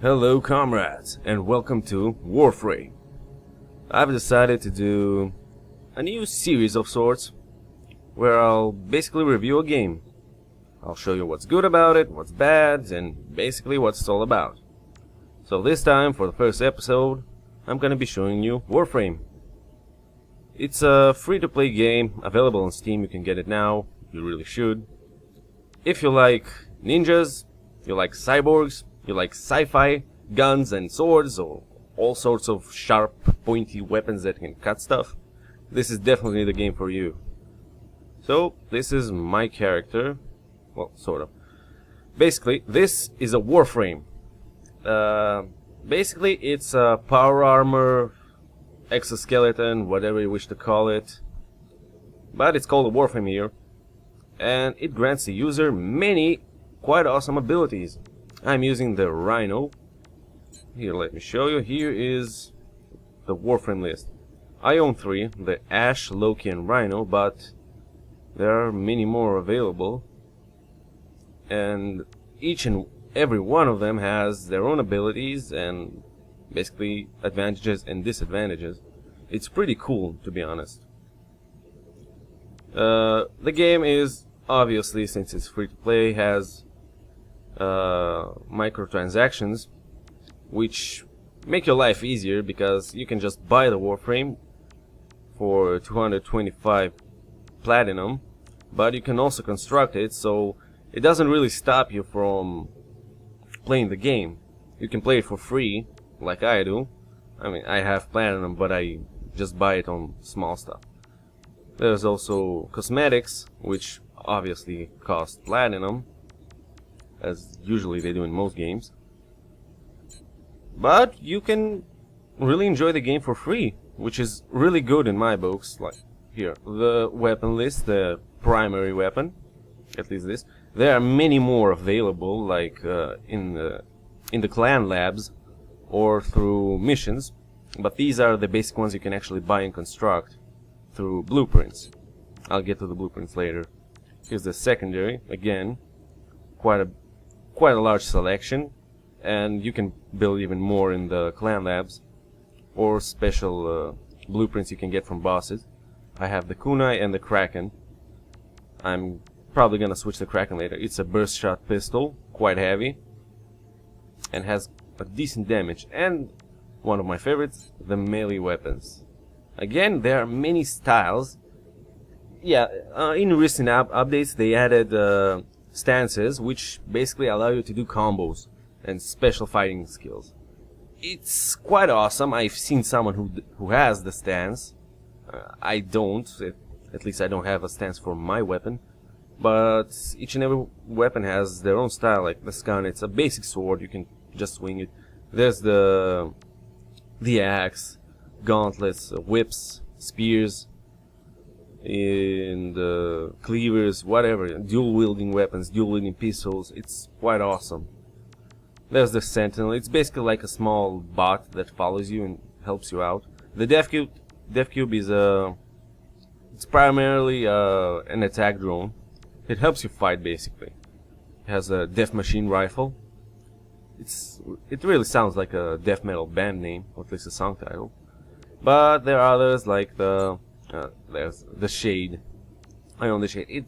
Hello comrades, and welcome to Warframe. I've decided to do a new series of sorts, where I'll basically review a game. I'll show you what's good about it, what's bad, and basically what it's all about. So this time, for the first episode, I'm gonna be showing you Warframe. It's a free-to-play game, available on Steam. You can get it now, you really should. If you like ninjas, you like cyborgs, you like sci-fi, guns and swords, or all sorts of sharp, pointy weapons that can cut stuff, this is definitely the game for you. So, this is my character. Well, sort of. Basically, this is a Warframe. Basically, it's a power armor, exoskeleton, whatever you wish to call it. But it's called a Warframe here. And it grants the user many quite awesome abilities. I'm using the Rhino. Here, let me show you. Here is the Warframe list. I own 3, the Ash, Loki and Rhino, but there are many more available. And each and every one of them has their own abilities and basically advantages and disadvantages. It's pretty cool, to be honest. The game is, obviously, since it's free to play, has microtransactions, which make your life easier because you can just buy the Warframe for 225 platinum, but you can also construct it, so it doesn't really stop you from playing the game. You can play it for free, like I do. I mean, I have platinum, but I just buy it on small stuff. There's also cosmetics, which obviously cost platinum, as usually they do in most games. But you can really enjoy the game for free, which is really good in my books. Like here, the weapon list, the primary weapon, at least this. There are many more available, like in the clan labs or through missions. But these are the basic ones you can actually buy and construct through blueprints. I'll get to the blueprints later. Here's the secondary, again, quite a large selection, and you can build even more in the clan labs or special blueprints you can get from bosses. I have the kunai and the kraken. I'm probably gonna switch the kraken later. It's a burst shot pistol, quite heavy, and has a decent damage. And one of my favorites, the melee weapons. Again, there are many styles. Yeah, in recent updates they added stances, which basically allow you to do combos and special fighting skills. It's quite awesome. I've seen someone who has the stance. I don't. At least I don't have a stance for my weapon. But each and every weapon has their own style. Like this gun, it's a basic sword. You can just swing it. There's the axe, gauntlets, whips, spears, and cleavers, whatever, dual wielding weapons, dual wielding pistols. It's quite awesome. There's the sentinel. It's basically like a small bot that follows you and helps you out. The death cube is it's primarily an attack drone. It helps you fight basically. It has a death machine rifle. It really sounds like a death metal band name, or at least a song title. But there are others like there's the Shade. I own the Shade.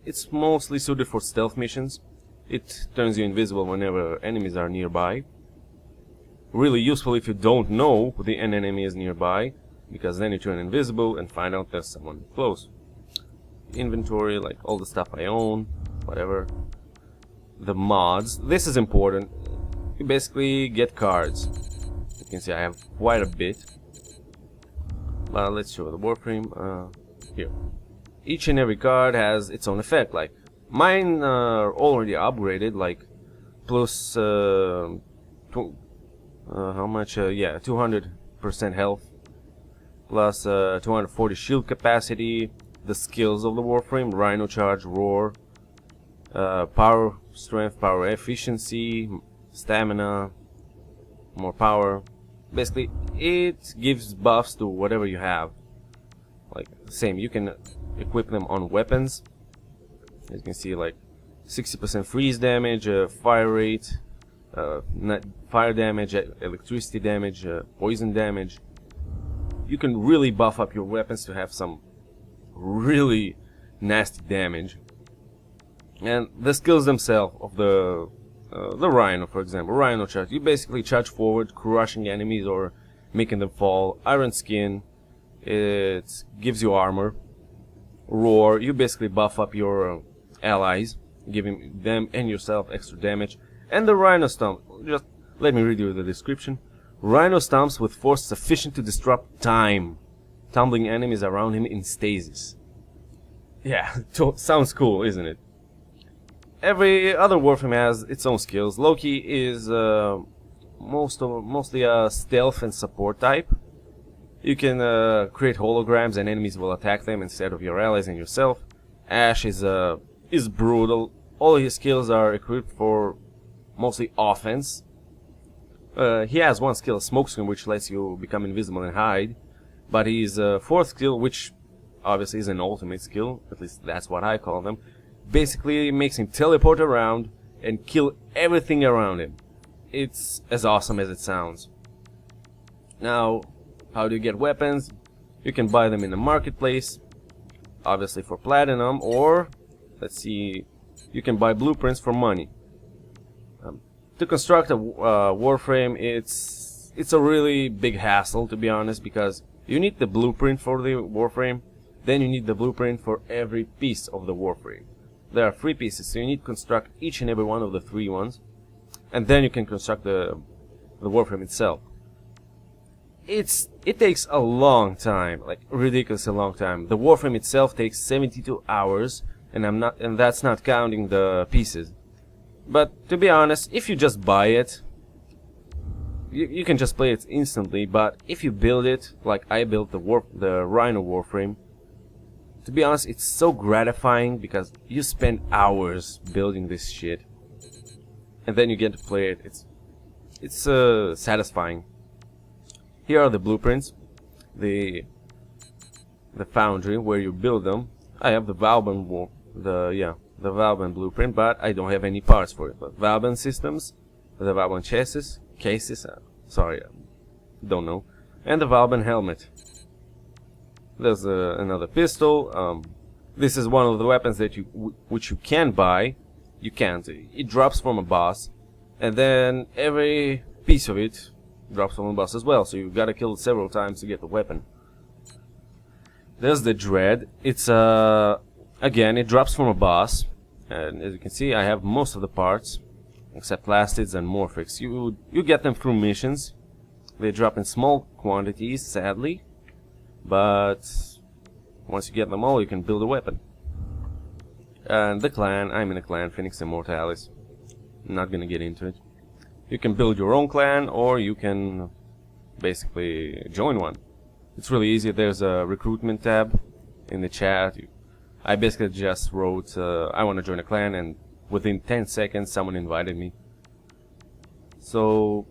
It's mostly suited for stealth missions. It turns you invisible whenever enemies are nearby. Really useful if you don't know an enemy is nearby, because then you turn invisible and find out there's someone close. Inventory, like all the stuff I own, whatever. The mods. This is important. You basically get cards. You can see I have quite a bit. Let's show the Warframe here. Each and every card has its own effect. Like mine are already upgraded, like plus how much? Yeah, 200% health, plus 240 shield capacity. The skills of the Warframe: Rhino Charge, Roar, power, strength, power, efficiency, stamina, more power. Basically, it gives buffs to whatever you have. Like, same, you can equip them on weapons. As you can see, like 60% freeze damage, fire rate, fire damage, electricity damage, poison damage. You can really buff up your weapons to have some really nasty damage. And the skills themselves of the Rhino, for example, Rhino charge. You basically charge forward, crushing enemies or making them fall. Iron Skin, it gives you armor. Roar, you basically buff up your allies, giving them and yourself extra damage. And the Rhino Stomp, just let me read you the description. Rhino stomps with force sufficient to disrupt time, tumbling enemies around him in stasis. Yeah, sounds cool, isn't it? Every other Warframe has its own skills. Loki is mostly a stealth and support type. You can create holograms and enemies will attack them instead of your allies and yourself. Ash is brutal. All his skills are equipped for mostly offense. He has one skill, Smokescreen, which lets you become invisible and hide. But his fourth skill, which obviously is an ultimate skill, at least that's what I call them, basically makes him teleport around and kill everything around him. It's as awesome as it sounds. Now, how do you get weapons? You can buy them in the marketplace, obviously for platinum, or, let's see, you can buy blueprints for money. To construct a Warframe, it's a really big hassle, to be honest, because you need the blueprint for the Warframe, then you need the blueprint for every piece of the Warframe. There are 3 pieces, so you need to construct each and every one of the 3 ones, and then you can construct the Warframe itself. It takes a long time, like ridiculously long time. The Warframe itself takes 72 hours, and that's not counting the pieces. But to be honest, if you just buy it, you can just play it instantly. But if you build it, like I built the Rhino Warframe, to be honest, it's so gratifying because you spend hours building this shit, and then you get to play it. It's satisfying. Here are the blueprints, the foundry where you build them. I have the Valban the Valban blueprint, but I don't have any parts for it. But Valban systems, the Valban cases, sorry, don't know, and the Valban helmet. There's another pistol. This is one of the weapons that which you can buy. You can't. It drops from a boss, and then every piece of it drops from a boss as well. So you gotta kill it several times to get the weapon. There's the Dread. It's again, it drops from a boss, and as you can see, I have most of the parts except plastids and morphics. You get them through missions. They drop in small quantities, sadly, but once you get them all, you can build a weapon. And the clan, I'm in a clan, Phoenix Immortalis. I'm not gonna get into it. You can build your own clan, or you can basically join one. It's really easy. There's a recruitment tab in the chat. I basically just wrote, I want to join a clan, and within 10 seconds someone invited me. So,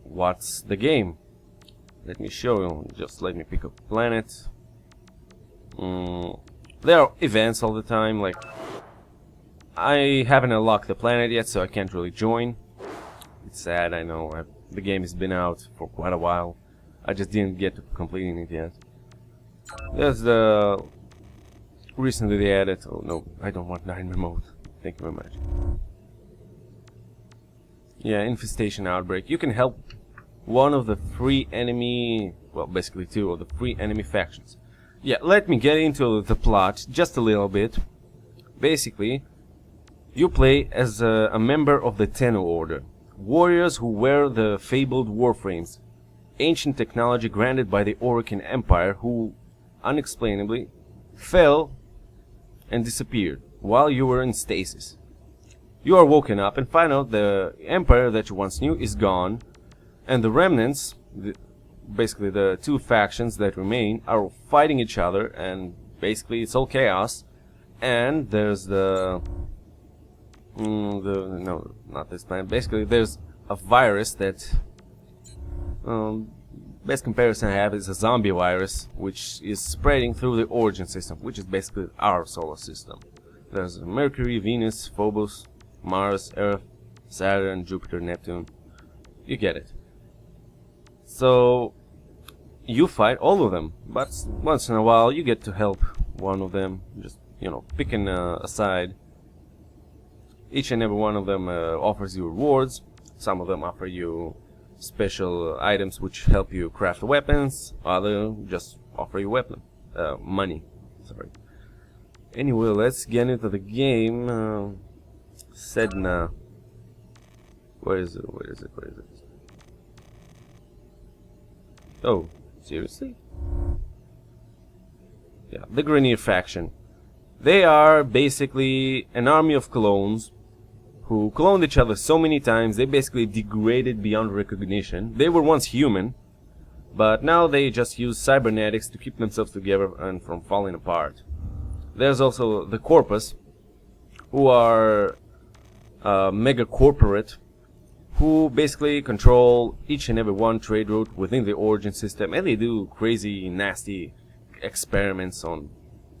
what's the game? Let me show you. Just let me pick a planet. There are events all the time, like I haven't unlocked the planet yet, so I can't really join. It's sad, I know. The game has been out for quite a while. I just didn't get to completing it yet. There's the... recently they added... oh no, I don't want 9 remote. Thank you very much. Yeah, Infestation Outbreak. You can help one of the 3 enemy... well, basically 2 of the 3 enemy factions. Yeah, let me get into the plot just a little bit. Basically, you play as a member of the Tenno Order. Warriors who wear the fabled Warframes. Ancient technology granted by the Orokin Empire, who, unexplainably, fell and disappeared while you were in stasis. You are woken up and find out the Empire that you once knew is gone, and the remnants, basically the 2 factions that remain, are fighting each other, and basically it's all chaos. And there's no, not this planet. Basically, there's a virus that, best comparison I have is a zombie virus, which is spreading through the Origin system, which is basically our solar system. There's Mercury, Venus, Phobos, Mars, Earth, Saturn, Jupiter, Neptune. You get it. So you fight all of them, but once in a while you get to help one of them, just, you know, picking a side. Each and every one of them offers you rewards. Some of them offer you special items which help you craft weapons. Other just offer you money. Sorry. Anyway, let's get into the game. Sedna. Where is it? Where is it? Where is it? Oh, seriously? Yeah, the Grenier faction. They are basically an army of clones who cloned each other so many times they basically degraded beyond recognition. They were once human, but now they just use cybernetics to keep themselves together and from falling apart. There's also the Corpus, who are mega corporate, who basically control each and every one trade route within the Origin system, and they do crazy, nasty experiments on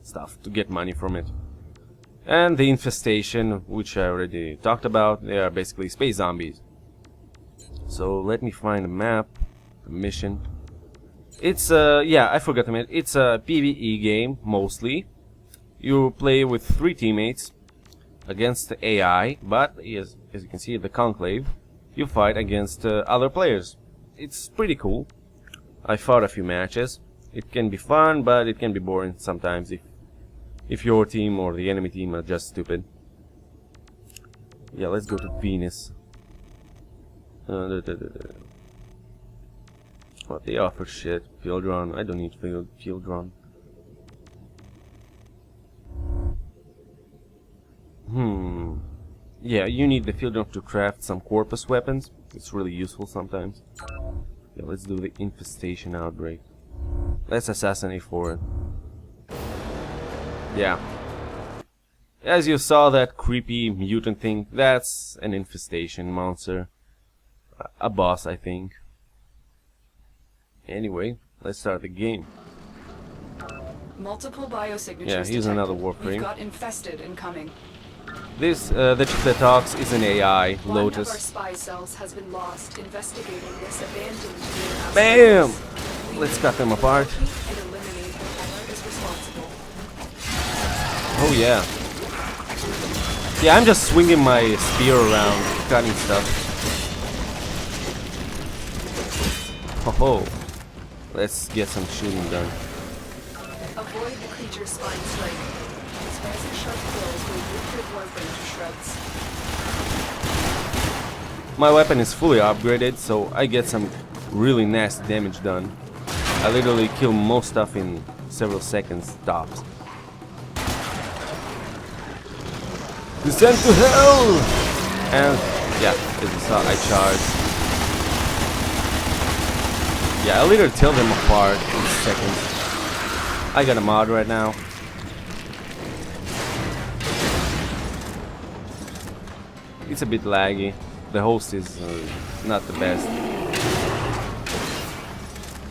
stuff to get money from it. And the Infestation, which I already talked about, they are basically space zombies. So let me find a map, a mission. It's yeah, I forgot to mention, it's a PvE game mostly. You play with 3 teammates against the AI, but as you can see, the Conclave, you fight against other players. It's pretty cool. I fought a few matches. It can be fun, but it can be boring sometimes if your team or the enemy team are just stupid. Yeah, let's go to Venus. What they offer shit. Field run. I don't need field run. Yeah, you need the field run to craft some Corpus weapons. It's really useful sometimes. Yeah, let's do the Infestation outbreak. Let's assassinate for it. Yeah. As you saw, that creepy mutant thing, that's an Infestation monster. A boss, I think. Anyway, let's start the game. Multiple biosignatures. Yeah, here's another Warframe. We've got infested incoming. This, the chick that talks is an AI, One of our Lotus. spy cells has been lost investigating this abandoned greenhouse. BAM! We Let's need cut them to apart. locate and eliminate whoever is responsible. Oh yeah. Yeah, I'm just swinging my spear around, cutting stuff. Oh, let's get some shooting done. Avoid the creature's spine strike. Its razor-sharp quills will rip your Warframe to shreds. My weapon is fully upgraded, so I get some really nasty damage done. I literally kill most stuff in several seconds tops. Descend to hell! And yeah, as you saw, I charged. Yeah, I literally tear them apart in seconds. I got a mod right now. It's a bit laggy. The host is not the best.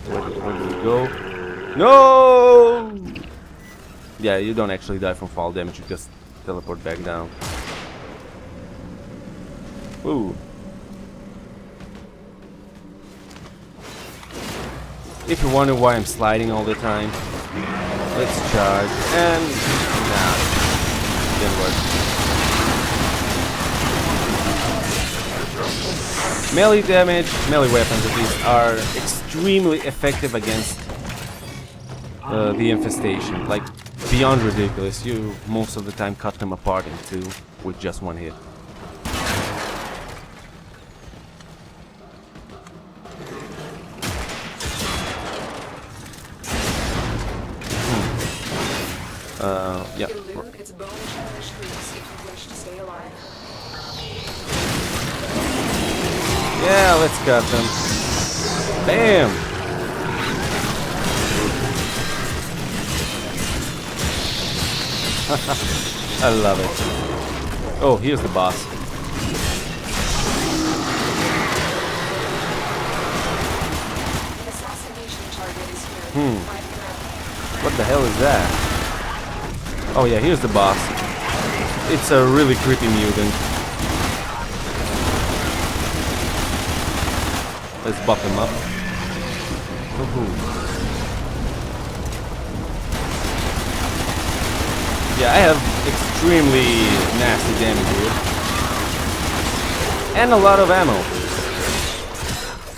Where did we go? No! Yeah, you don't actually die from fall damage, you just teleport back down. Ooh. If you wonder why I'm sliding all the time, let's charge, and nah, didn't work. Melee damage, melee weapons at least, are extremely effective against the Infestation, like beyond ridiculous. You most of the time cut them apart in 2 with just 1 hit. Yeah. Elude its bone-cherished roots if you wish to stay alive. Yeah, let's cut them. Bam! I love it. Oh, here's the boss. The assassination target is here. What the hell is that? Oh yeah, here's the boss. It's a really creepy mutant. Let's buff him up. Yeah, I have extremely nasty damage here. And a lot of ammo.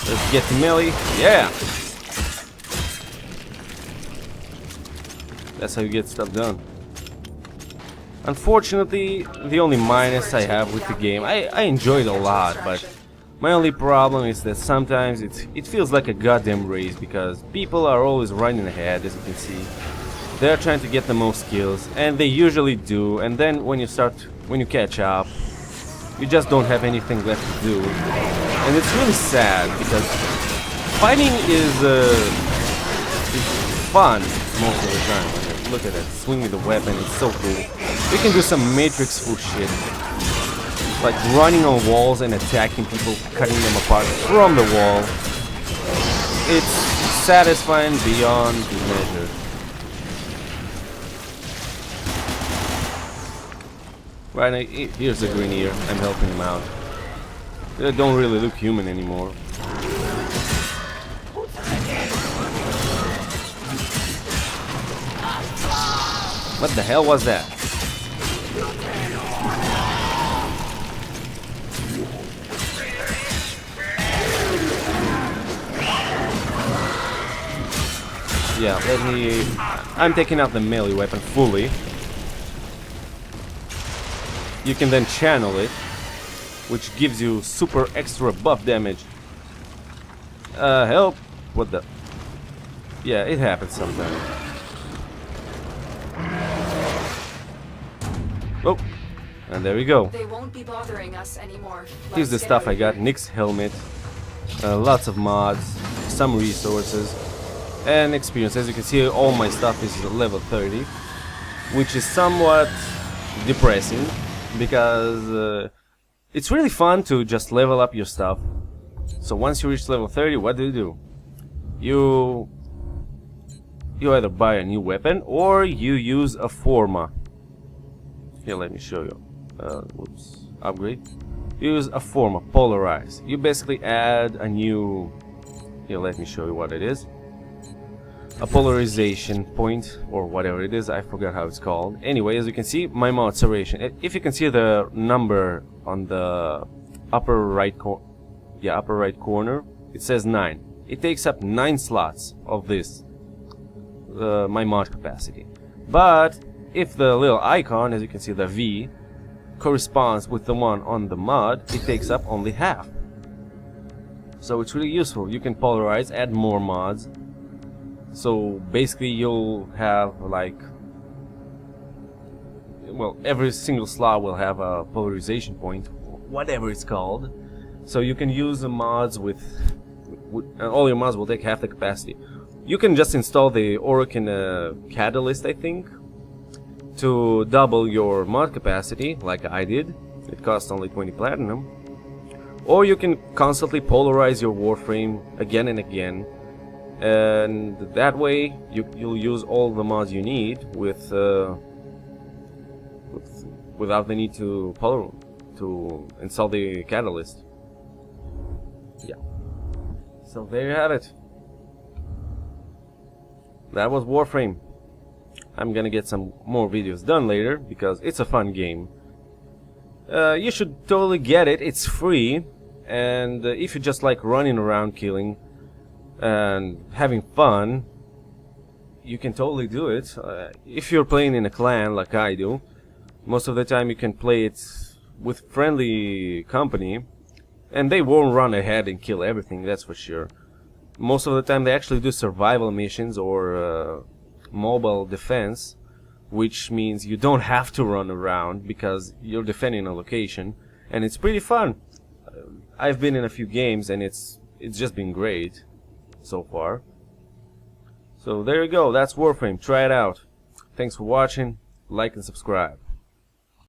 Let's get to melee. Yeah! That's how you get stuff done. Unfortunately, the only minus I have with the game, I enjoy it a lot, but my only problem is that sometimes it feels like a goddamn race, because people are always running ahead, as you can see. They're trying to get the most kills, and they usually do, and then when you catch up, you just don't have anything left to do. And it's really sad, because fighting is fun most of the time. Look at that, swinging the weapon, it's so cool. You can do some Matrix-fu shit, like running on walls and attacking people, cutting them apart from the wall. It's satisfying beyond measure. Right now, here's the green ear. I'm helping him out. They don't really look human anymore. What the hell was that? Yeah, I'm taking out the melee weapon fully. You can then channel it, which gives you super extra buff damage. Help! What the? Yeah, it happens sometimes. Oh, and there we go. They won't be bothering us anymore. Here's the stuff I got: Nick's helmet, lots of mods, some resources, and experience. As you can see, all my stuff is level 30, which is somewhat depressing, because it's really fun to just level up your stuff. So once you reach level 30, what do? You either buy a new weapon or you use a forma. Here, let me show you. Whoops, upgrade. Use a forma, polarize. You basically add a new. Here, let me show you what it is. A polarization point, or whatever it is, I forgot how it's called. Anyway, as you can see, my mod saturation. If you can see the number on the upper right corner, it says 9. It takes up 9 slots of this, my mod capacity. But if the little icon, as you can see, the V, corresponds with the one on the mod, it takes up only half. So it's really useful. You can polarize, add more mods. So basically you'll have like, well, every single slot will have a polarization point, whatever it's called. So you can use the mods with all your mods will take half the capacity. You can just install the Orokin Catalyst, I think, to double your mod capacity, like I did. It costs only 20 platinum. Or you can constantly polarize your Warframe again and again, and that way you'll use all the mods you need without the need to install the Catalyst. Yeah. So there you have it. That was Warframe. I'm gonna get some more videos done later, because it's a fun game. You should totally get it. It's free, and if you just like running around killing and having fun, you can totally do it. If you're playing in a clan like I do, most of the time you can play it with friendly company, and they won't run ahead and kill everything, that's for sure. Most of the time they actually do survival missions or mobile defense, which means you don't have to run around because you're defending a location, and it's pretty fun. I've been in a few games and it's just been great so far. So there you go, that's Warframe. Try it out. Thanks for watching, like and subscribe.